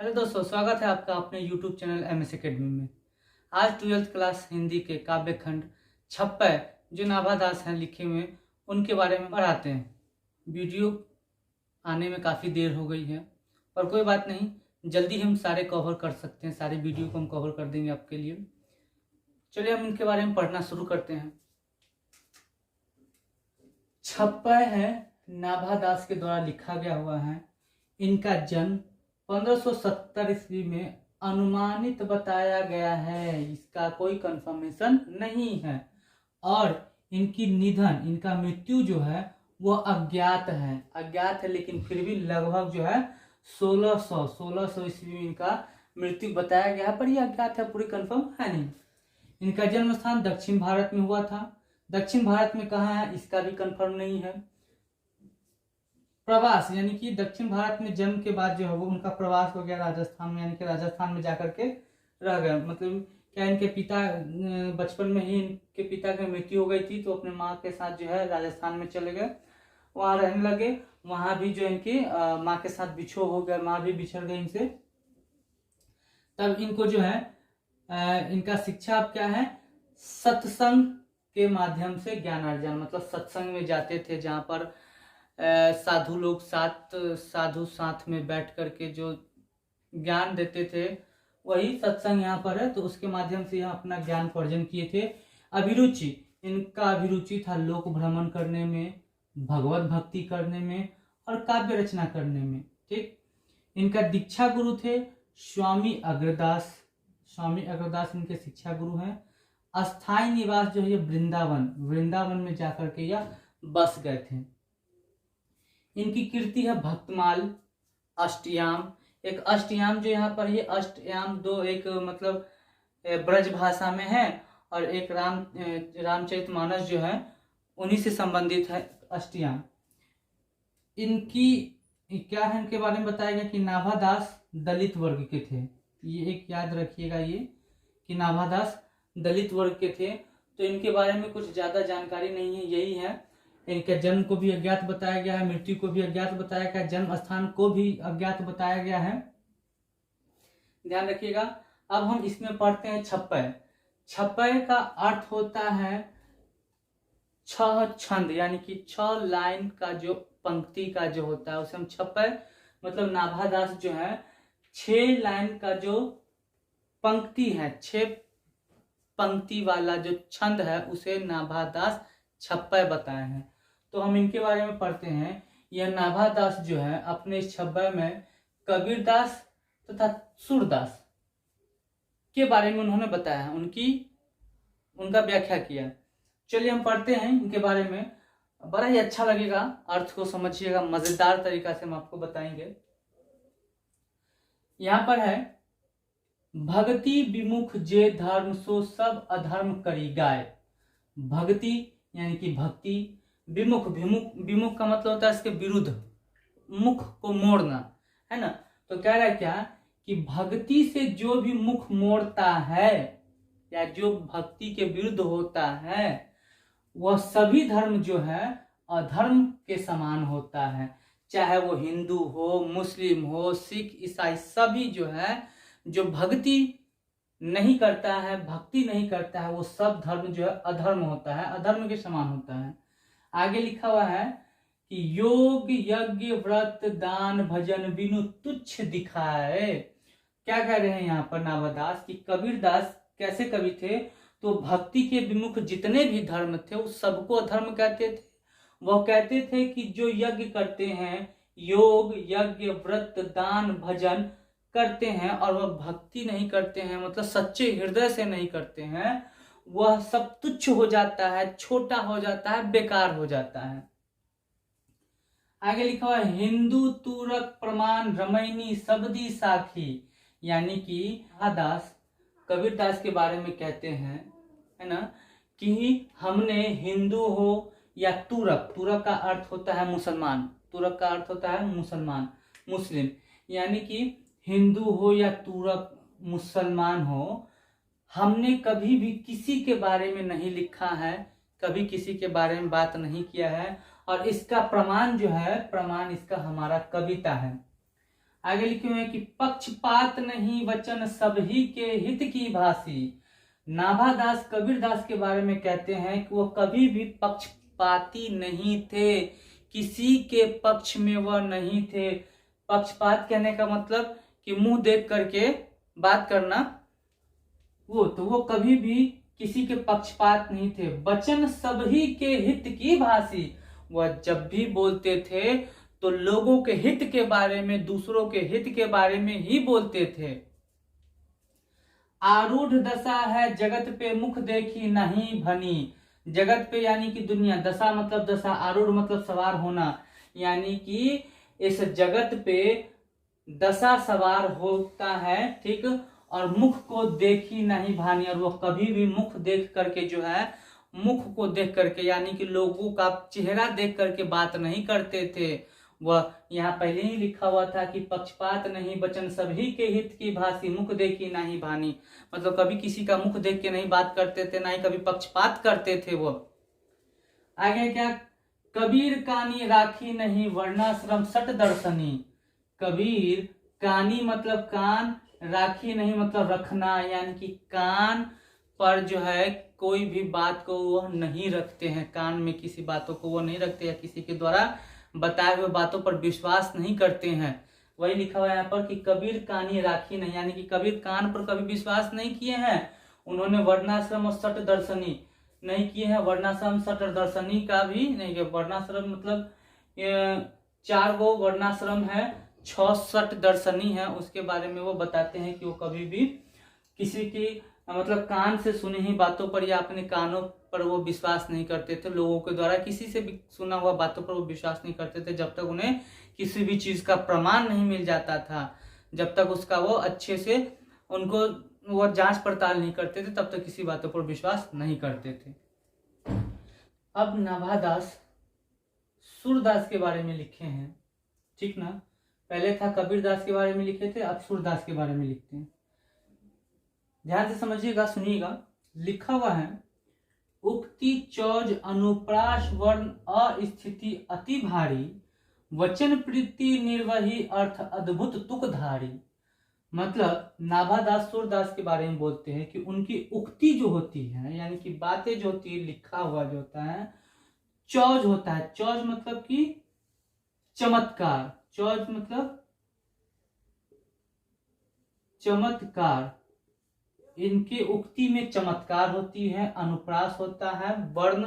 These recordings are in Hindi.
हेलो दोस्तों, स्वागत है आपका अपने YouTube चैनल MS एकेडमी में। आज 12th क्लास हिंदी के काव्य खंड छप्पय जो नाभा दास हैं लिखे हुए, उनके बारे में पढ़ाते हैं। वीडियो आने में काफ़ी देर हो गई है, पर कोई बात नहीं, जल्दी हम सारे कवर कर सकते हैं। सारे वीडियो को हम कवर कर देंगे आपके लिए। चलिए हम इनके बारे में पढ़ना शुरू करते हैं। छप्पय है नाभा दास के द्वारा लिखा गया हुआ है। इनका जन्म 1570 ईस्वी में अनुमानित बताया गया है, इसका कोई कंफर्मेशन नहीं है। और इनकी निधन, इनका मृत्यु जो है वो अज्ञात है, लेकिन फिर भी लगभग जो है 1600 ईस्वी में इनका मृत्यु बताया गया है, पर यह अज्ञात है, पूरी कंफर्म है नहीं। इनका जन्म स्थान दक्षिण भारत में हुआ था। दक्षिण भारत में कहाँ है इसका भी कंफर्म नहीं है। प्रवास यानी कि दक्षिण भारत में जन्म के बाद जो है वो उनका प्रवास हो गया राजस्थान में, यानी कि राजस्थान में जाकर के रह गए। मतलब क्या इनके पिता बचपन में ही इनके पिता की मृत्यु हो गई थी, तो अपने माँ के साथ जो है राजस्थान में चले गए, वहां रहने लगे। वहां भी जो इनकी माँ के साथ बिछोह हो गया, माँ भी बिछड़ गई इनसे। तब इनको जो है इनका शिक्षा अब क्या है, सत्संग के माध्यम से ज्ञान अर्जन, मतलब सत्संग में जाते थे जहाँ पर साधु लोग साधु साथ में बैठ करके जो ज्ञान देते थे, वही सत्संग यहाँ पर है। तो उसके माध्यम से यहाँ अपना ज्ञान अर्जन किए थे। अभिरुचि, इनका अभिरुचि था लोक भ्रमण करने में, भगवत भक्ति करने में और काव्य रचना करने में। ठीक, इनका दीक्षा गुरु थे स्वामी अग्रदास। स्वामी अग्रदास इनके शिक्षा गुरु हैं। अस्थाई निवास जो है वृंदावन में जाकर के यह बस गए थे। इनकी कीर्ति है भक्तमाल, अष्टयाम। एक अष्टयाम जो यहाँ पर, ये अष्टयाम दो, एक मतलब ब्रज भाषा में है और एक रामचरितमानस जो है उन्हीं से संबंधित है अष्टयाम। इनकी क्या है, इनके बारे में बताया गया कि नाभा दास दलित वर्ग के थे। ये एक याद रखिएगा, ये कि नाभा दास दलित वर्ग के थे। तो इनके बारे में कुछ ज्यादा जानकारी नहीं है, यही है। इनके जन्म को भी अज्ञात बताया गया है, मृत्यु को भी अज्ञात बताया गया है, जन्म स्थान को भी अज्ञात बताया गया है, ध्यान रखिएगा। अब हम इसमें पढ़ते हैं छप्पय। छप्पय का अर्थ होता है 6 छंद, यानी कि 6 लाइन का जो पंक्ति का जो होता है उसे हम छप्पय, मतलब नाभा दास जो है 6 लाइन का जो पंक्ति है, 6 पंक्ति वाला जो छंद है उसे नाभा दास छप्पय बताए हैं। तो हम इनके बारे में पढ़ते हैं। यह नाभा दास जो है अपने छप्पय में कबीरदास तथा सूरदास के बारे में उन्होंने बताया है, उनका व्याख्या किया। चलिए हम पढ़ते हैं इनके बारे में, बड़ा ही अच्छा लगेगा, अर्थ को समझिएगा, मजेदार तरीका से हम आपको बताएंगे। यहां पर है, भक्ति विमुख जे धर्म सो सब अधर्म करी गाय। भक्ति यानी कि भक्ति, विमुख का मतलब होता है इसके विरुद्ध, मुख को मोड़ना, है ना। तो कह रहा है क्या कि भक्ति से जो भी मुख मोड़ता है या जो भक्ति के विरुद्ध होता है, वह सभी धर्म जो है अधर्म के समान होता है। चाहे वो हिंदू हो, मुस्लिम हो, सिख, ईसाई, सभी जो है जो भक्ति नहीं करता है, भक्ति नहीं करता है, वो सब धर्म जो है अधर्म होता है, अधर्म के समान होता है। आगे लिखा हुआ है कि योग यज्ञ व्रत दान भजन बिनु तुच्छ दिखाए। क्या कह रहे हैं यहाँ पर नाभा दास कि कबीरदास कैसे कवि थे, तो भक्ति के विमुख जितने भी धर्म थे उस सबको अधर्म कहते थे। वह कहते थे कि जो यज्ञ करते हैं, योग यज्ञ व्रत दान भजन करते हैं और वह भक्ति नहीं करते हैं, मतलब सच्चे हृदय से नहीं करते हैं, वह सब तुच्छ हो जाता है, छोटा हो जाता है, बेकार हो जाता है। आगे लिखा हुआ है, हिंदू तुरक प्रमाण रमैनी सबदी साखी। यानी कि दास कबीरदास के बारे में कहते हैं, है ना, कि हमने हिंदू हो या तुरक का अर्थ होता है मुसलमान, तुरक का अर्थ होता है मुसलमान, मुस्लिम, यानी कि हिंदू हो या तुरक मुसलमान हो, हमने कभी भी किसी के बारे में नहीं लिखा है, कभी किसी के बारे में बात नहीं किया है, और इसका प्रमाण जो है, प्रमाण इसका हमारा कविता है। आगे लिखे हुए हैं कि पक्षपात नहीं वचन सभी के हित की भाषी। नाभादास कबीरदास के बारे में कहते हैं कि वो कभी भी पक्षपाती नहीं थे, किसी के पक्ष में वह नहीं थे। पक्षपात कहने का मतलब कि मुंह देख करके बात करना, वो कभी भी किसी के पक्षपात नहीं थे। वचन सभी के हित की भाषी, वह जब भी बोलते थे तो लोगों के हित के बारे में, दूसरों के हित के बारे में ही बोलते थे। आरूढ़ दशा है जगत पे मुख देखी नहीं भनी। जगत पे यानी कि दुनिया, दशा मतलब दशा, आरूढ़ मतलब सवार होना, यानी कि इस जगत पे दशा सवार होता है, ठीक। और मुख को देखी नहीं भानी, और वो कभी भी मुख देख करके जो है, मुख को देख करके यानी कि लोगों का चेहरा देख करके बात नहीं करते थे। वह यहाँ पहले ही लिखा हुआ था कि पक्षपात नहीं वचन सभी के हित की भाषी, मुख देखी नहीं भानी, मतलब कभी किसी का मुख देख के नहीं बात करते थे, ना ही कभी पक्षपात करते थे। वो आगे क्या, कबीर कानी राखी नहीं वर्णाश्रम सट दर्शनी। कबीर कानी मतलब कान, राखी नहीं मतलब रखना, यानी कि कान पर जो है कोई भी बात को वो नहीं रखते हैं, कान में किसी बातों को वो नहीं रखते, या किसी के द्वारा बताए हुए बातों पर विश्वास नहीं करते हैं। वही लिखा हुआ है यहाँ पर कि कबीर कानी राखी नहीं, यानी कि कबीर कान पर कभी विश्वास नहीं किए हैं। उन्होंने वर्णाश्रम और सट दर्शनी नहीं किए हैं, वर्णाश्रम सट दर्शनी का भी नहीं किया। वर्णाश्रम मतलब 4 गो वर्णाश्रम है, 6 सट दर्शनी है, उसके बारे में वो बताते हैं कि वो कभी भी किसी की मतलब कान से सुनी ही बातों पर या अपने कानों पर वो विश्वास नहीं करते थे। लोगों के द्वारा किसी से भी सुना हुआ बातों पर वो विश्वास नहीं करते थे, जब तक उन्हें किसी भी चीज का प्रमाण नहीं मिल जाता था, जब तक उसका वो अच्छे से उनको वो जांच पड़ताल नहीं करते थे, तब तक किसी बातों पर विश्वास नहीं करते थे। अब नाभादास सूरदास के बारे में लिखे हैं, ठीक ना। पहले था कबीरदास के बारे में लिखे थे, अब सूरदास के बारे में लिखते हैं। ध्यान से समझिएगा, सुनिएगा। लिखा हुआ है, उक्ति चौज अनुप्रास वर्ण अस्थिति अति भारी, वचन प्रीति निर्वही अर्थ अद्भुत तुकधारी। मतलब नाभादास सूरदास के बारे में बोलते हैं कि उनकी उक्ति जो होती है, यानी कि बातें जो होती है, लिखा हुआ जो होता है, चौज होता है। चौज मतलब कि चमत्कार, चौज मतलब चमत्कार, इनके उक्ति में चमत्कार होती है, अनुप्रास होता है, वर्ण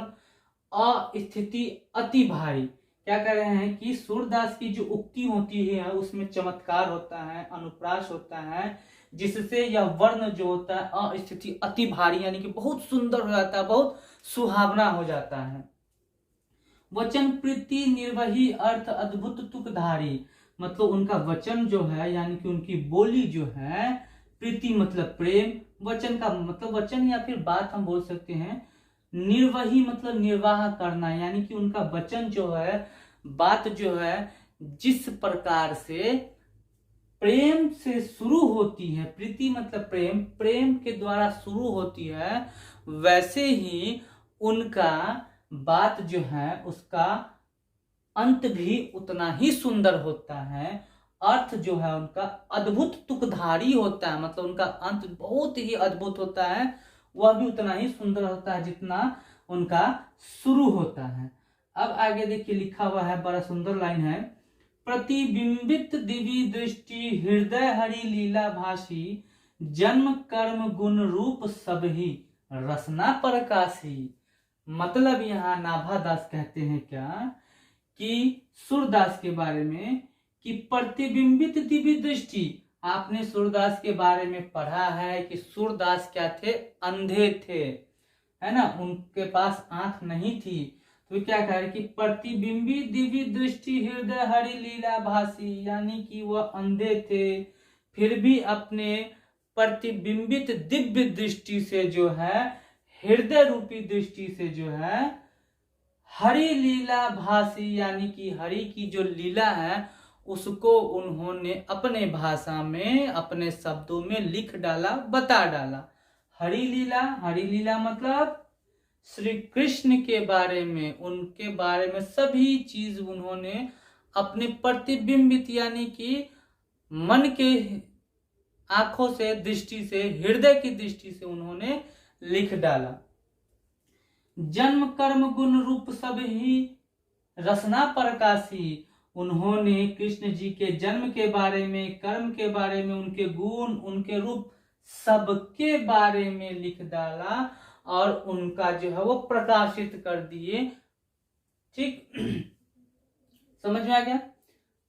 अस्थिति अति भारी। क्या कह रहे हैं कि सूरदास की जो उक्ति होती है उसमें चमत्कार होता है, अनुप्रास होता है, जिससे यह वर्ण जो होता है अस्थिति अति भारी, यानी कि बहुत सुंदर हो जाता है, बहुत सुहावना हो जाता है। वचन प्रीति निर्वही अर्थ अद्भुत तुकधारी, मतलब उनका वचन जो है, यानी कि उनकी बोली जो है, प्रीति मतलब प्रेम, वचन का मतलब वचन या फिर बात हम बोल सकते हैं, निर्वही मतलब निर्वाह करना, यानी कि उनका वचन जो है, बात जो है, जिस प्रकार से प्रेम से शुरू होती है, प्रीति मतलब प्रेम, प्रेम के द्वारा शुरू होती है, वैसे ही उनका बात जो है उसका अंत भी उतना ही सुंदर होता है। अर्थ जो है उनका अद्भुत तुकधारी होता है, मतलब उनका अंत बहुत ही अद्भुत होता है, वह भी उतना ही सुंदर होता है जितना उनका शुरू होता है। अब आगे देखिए, लिखा हुआ है, बड़ा सुंदर लाइन है, प्रतिबिंबित दिव्य दृष्टि हृदय हरि लीला भाषी, जन्म कर्म गुण रूप सब ही रसना प्रकाशी। मतलब यहाँ नाभादास कहते हैं क्या कि सूरदास के बारे में कि प्रतिबिंबित दिव्य दृष्टि, आपने सूरदास के बारे में पढ़ा है कि सूरदास क्या थे, अंधे थे, है ना, उनके पास आंख नहीं थी। तो क्या कह रहे कि प्रतिबिंबित दिव्य दृष्टि हृदय हरि लीला भाषी, यानी कि वह अंधे थे, फिर भी अपने प्रतिबिंबित दिव्य दृष्टि से जो है, हृदय रूपी दृष्टि से जो है, हरि लीला भाषी, यानी कि हरि की जो लीला है उसको उन्होंने अपने भाषा में, अपने शब्दों में लिख डाला, बता डाला। हरि लीला मतलब श्री कृष्ण के बारे में, उनके बारे में सभी चीज उन्होंने अपने प्रतिबिंबित यानी कि मन के आंखों से, दृष्टि से, हृदय की दृष्टि से उन्होंने लिख डाला। जन्म कर्म गुण रूप सब ही रसना प्रकाशी। उन्होंने कृष्ण जी के जन्म के बारे में, कर्म के बारे में, उनके गुण, उनके रूप सबके बारे में लिख डाला और उनका जो है वो प्रकाशित कर दिए। ठीक, समझ में आ गया।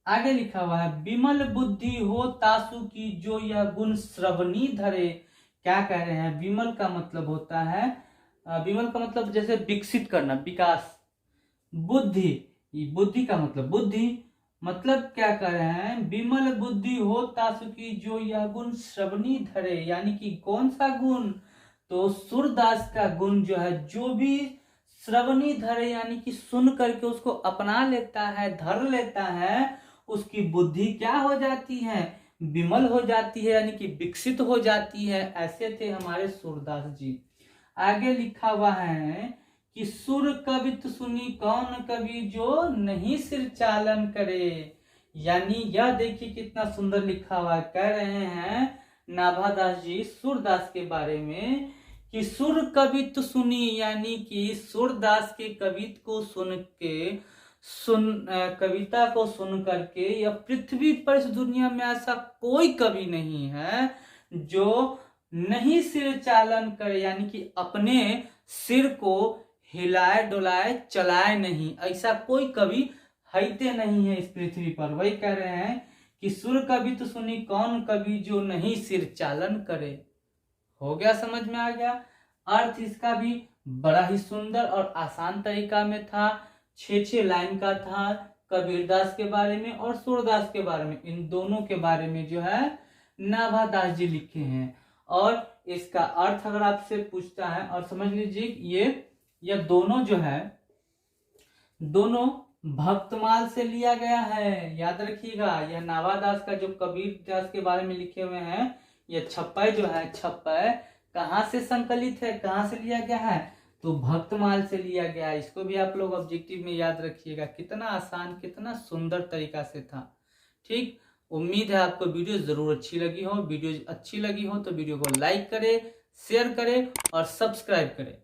आगे लिखा हुआ है, विमल बुद्धि हो तासु की जो यह गुण श्रवणी धरे। क्या कह रहे हैं? विमल का मतलब होता है, विमल का मतलब जैसे विकसित करना, विकास। बुद्धि, बुद्धि का मतलब बुद्धि, मतलब क्या कह रहे हैं? विमल बुद्धि हो तासु की जो यह गुण श्रवणी धरे, यानी कि कौन सा गुण? तो सूरदास का गुण जो है, जो भी श्रवणी धरे यानी कि सुन करके उसको अपना लेता है, धर लेता है, उसकी बुद्धि क्या हो जाती है? विमल हो जाती है, यानी कि विकसित हो जाती है। ऐसे थे हमारे सूरदास जी। आगे लिखा हुआ है कि सुर कवित सुनी कौन कवि जो नहीं सिर चालन करे। यानी यह देखिए कितना सुंदर लिखा हुआ है। कह रहे हैं नाभादास जी सूरदास के बारे में कि सुर कवित सुनी, यानी कि सूरदास के कवित को कविता को सुन करके, या पृथ्वी पर इस दुनिया में ऐसा कोई कवि नहीं है जो नहीं सिर चालन करे, यानी कि अपने सिर को हिलाए डुलाए चलाए नहीं, ऐसा कोई कवि हैते नहीं है इस पृथ्वी पर। वही कह रहे हैं कि सुर कवि तो सुनी कौन कवि जो नहीं सिर चालन करे। हो गया, समझ में आ गया। अर्थ इसका भी बड़ा ही सुंदर और आसान तरीका में था। 6 लाइन का था। कबीरदास के बारे में और सूरदास के बारे में, इन दोनों के बारे में जो है नाभादास जी लिखे हैं। और इसका अर्थ अगर आपसे पूछता है, और समझ लीजिए ये दोनों जो है, दोनों भक्तमाल से लिया गया है। याद रखिएगा, यह नाभादास का जो कबीरदास के बारे में लिखे हुए हैं, यह छप्पय जो है, छप्पय कहाँ से संकलित है, कहाँ से लिया गया है? तो भक्तमाल से लिया गया है। इसको भी आप लोग ऑब्जेक्टिव में याद रखिएगा। कितना आसान, कितना सुंदर तरीका से था। ठीक, उम्मीद है आपको वीडियो जरूर अच्छी लगी हो। वीडियो अच्छी लगी हो तो वीडियो को लाइक करें, शेयर करें और सब्सक्राइब करें।